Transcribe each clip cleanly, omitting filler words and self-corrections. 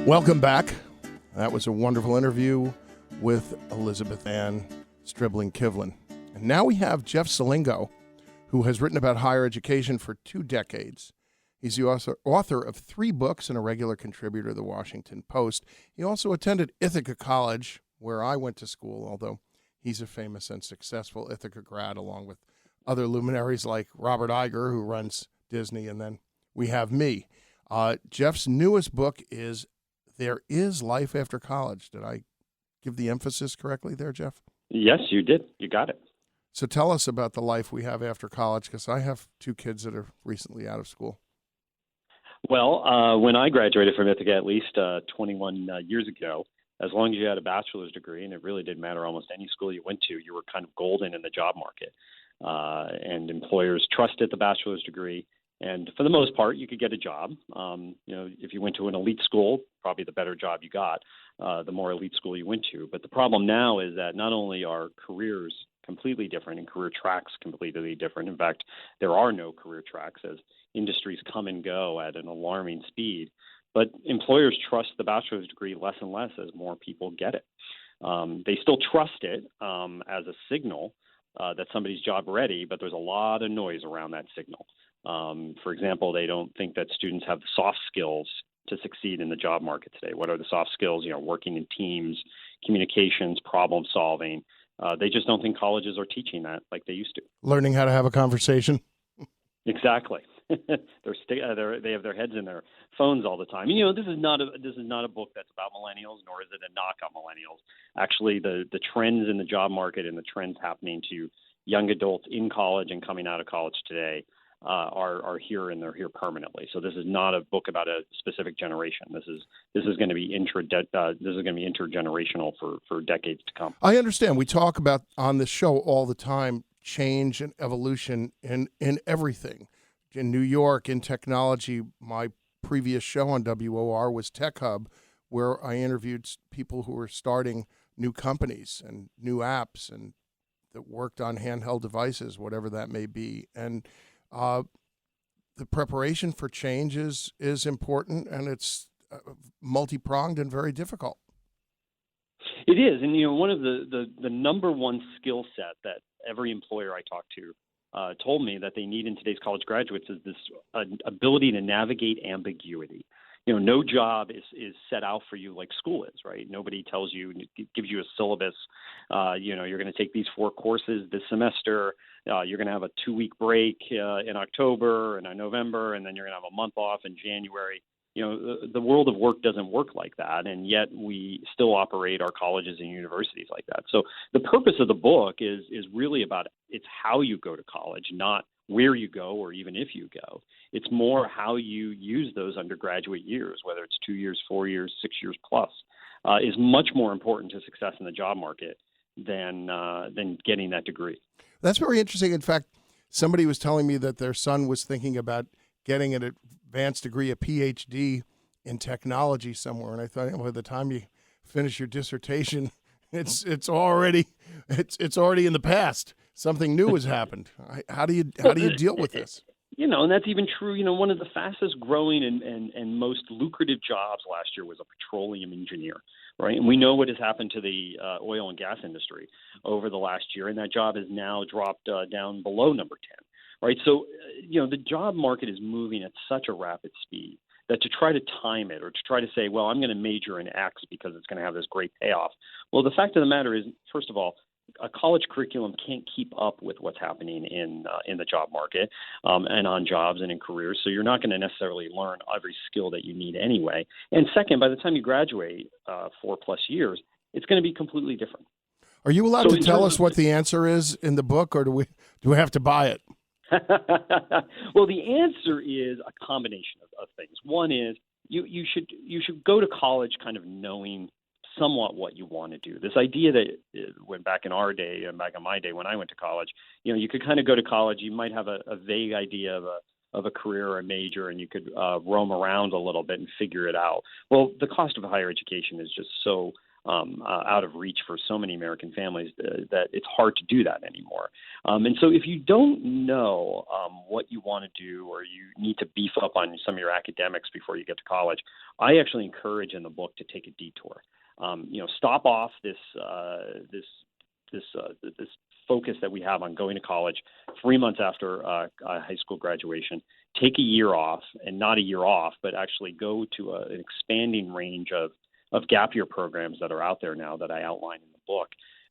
Welcome back. That was a wonderful interview with Elizabeth Ann Stribling Kivlin. And now we have Jeff Selingo, who has written about higher education for 2 decades. He's the author of 3 books and a regular contributor to the Washington Post. He also attended Ithaca College, where I went to school, although he's a famous and successful Ithaca grad, along with other luminaries like Robert Iger, who runs Disney, and then we have me. Jeff's newest book is There Is Life After College. Did I give the emphasis correctly there, Jeff? Yes, you did. You got it. So tell us about the life we have after college, because I have 2 kids that are recently out of school. Well, when I graduated from Ithaca, at least 21 years ago, as long as you had a bachelor's degree, and it really didn't matter almost any school you went to, you were kind of golden in the job market. And employers trusted the bachelor's degree. And for the most part, you could get a job. If you went to an elite school, probably the better job you got, the more elite school you went to. But the problem now is that not only are careers completely different and career tracks completely different. In fact, there are no career tracks as industries come and go at an alarming speed. But employers trust the bachelor's degree less and less as more people get it. They still trust it as a signal that somebody's job ready, but there's a lot of noise around that signal. For example, they don't think that students have the soft skills to succeed in the job market today. What are the soft skills? Working in teams, communications, problem solving. They just don't think colleges are teaching that like they used to. Learning how to have a conversation. Exactly. They have their heads in their phones all the time. This is not a book that's about millennials, nor is it a knock on millennials. Actually, the trends in the job market and the trends happening to young adults in college and coming out of college today are here, and they're here permanently. So this is not a book about a specific generation. This is going to be intergenerational for decades to come. I understand. We talk about on this show all the time change and evolution in everything. In New York, in technology, my previous show on WOR was Tech Hub, where I interviewed people who were starting new companies and new apps and that worked on handheld devices, whatever that may be. And the preparation for change is important, and it's multi-pronged and very difficult. It is. And, one of the number one skill set that every employer I talk to told me that they need in today's college graduates is this ability to navigate ambiguity. No job is set out for you like school is, right? Nobody tells you, gives you a syllabus. You're going to take these 4 courses this semester. You're going to have a 2-week break in October and in November, and then you're going to have a month off in January. The world of work doesn't work like that, and yet we still operate our colleges and universities like that. So the purpose of the book is really about it's how you go to college, not where you go or even if you go. It's more how you use those undergraduate years, whether it's 2 years, 4 years, 6 years plus, is much more important to success in the job market than getting that degree. That's very interesting. In fact, somebody was telling me that their son was thinking about getting an advanced degree, a PhD in technology somewhere, and I thought, by the time you finish your dissertation, it's already in the past. Something new has happened. How do you deal with this? And that's even true. One of the fastest growing and most lucrative jobs last year was a petroleum engineer, right? And we know what has happened to the oil and gas industry over the last year, and that job has now dropped down below number 10. Right. So, the job market is moving at such a rapid speed that to try to time it or to try to say, well, I'm going to major in X because it's going to have this great payoff. Well, the fact of the matter is, first of all, a college curriculum can't keep up with what's happening in the job market and on jobs and in careers. So you're not going to necessarily learn every skill that you need anyway. And second, by the time you graduate 4+ years, it's going to be completely different. Are you allowed to tell us what the answer is in the book, or do we have to buy it? Well, the answer is a combination of things. One is you should go to college kind of knowing somewhat what you want to do. This idea that when back in our day and back in my day when I went to college, you could kind of go to college. You might have a vague idea of a career or a major, and you could roam around a little bit and figure it out. Well, the cost of higher education is just so out of reach for so many American families that it's hard to do that anymore. And so if you don't know what you want to do, or you need to beef up on some of your academics before you get to college, I actually encourage in the book to take a detour. Stop off this focus that we have on going to college 3 months after high school graduation. Take a year off, and not a year off, but actually go to an expanding range of gap year programs that are out there now that I outline in the book,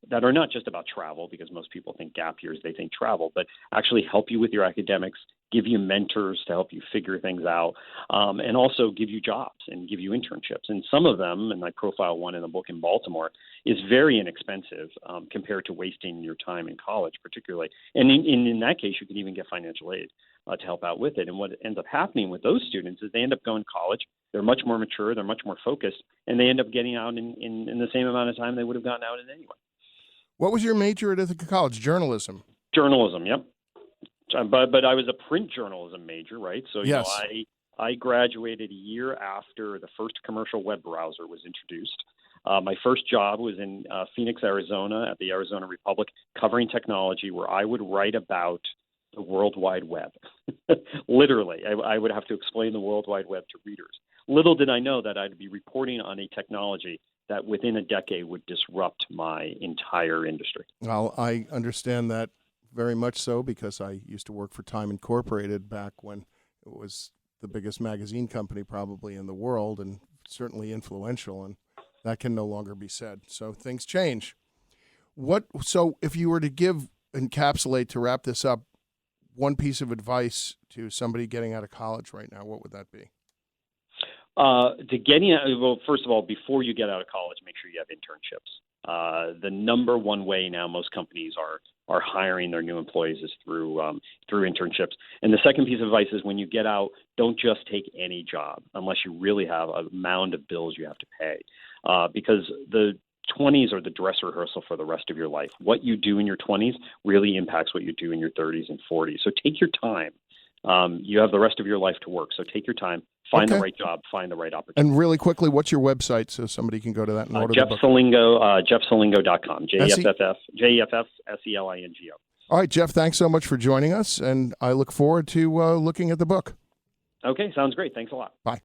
that are not just about travel, because most people think gap years, they think travel, but actually help you with your academics, give you mentors to help you figure things out, and also give you jobs and give you internships. And some of them, and I profile one in the book in Baltimore, is very inexpensive compared to wasting your time in college, particularly. And in that case, you can even get financial aid to help out with it. And what ends up happening with those students is they end up going to college. They're much more mature. They're much more focused. And they end up getting out in the same amount of time they would have gotten out in anyway. What was your major at Ithaca College? Journalism. Journalism, yep. But I was a print journalism major, right? So yes. I graduated a year after the first commercial web browser was introduced. My first job was in Phoenix, Arizona, at the Arizona Republic, covering technology, where I would write about the World Wide Web. Literally, I would have to explain the World Wide Web to readers. Little did I know that I'd be reporting on a technology that within a decade would disrupt my entire industry. Well, I understand that very much so, because I used to work for Time Incorporated back when it was the biggest magazine company probably in the world, and certainly influential, and that can no longer be said. So things change. So if you were to encapsulate, to wrap this up, one piece of advice to somebody getting out of college right now, what would that be? Well, first of all, before you get out of college, make sure you have internships. The number one way now most companies are hiring their new employees is through internships. And the second piece of advice is, when you get out, don't just take any job unless you really have a mound of bills you have to pay, because the 20s are the dress rehearsal for the rest of your life. What you do in your 20s really impacts what you do in your 30s and 40s. So take your time. You have the rest of your life to work, so take your time, find the right job, find the right opportunity. And really quickly, what's your website so somebody can go to that and order Jeff the book? Selingo, JeffSelingo.com, JeffSelingo. All right, Jeff, thanks so much for joining us, and I look forward to looking at the book. Okay, sounds great. Thanks a lot. Bye.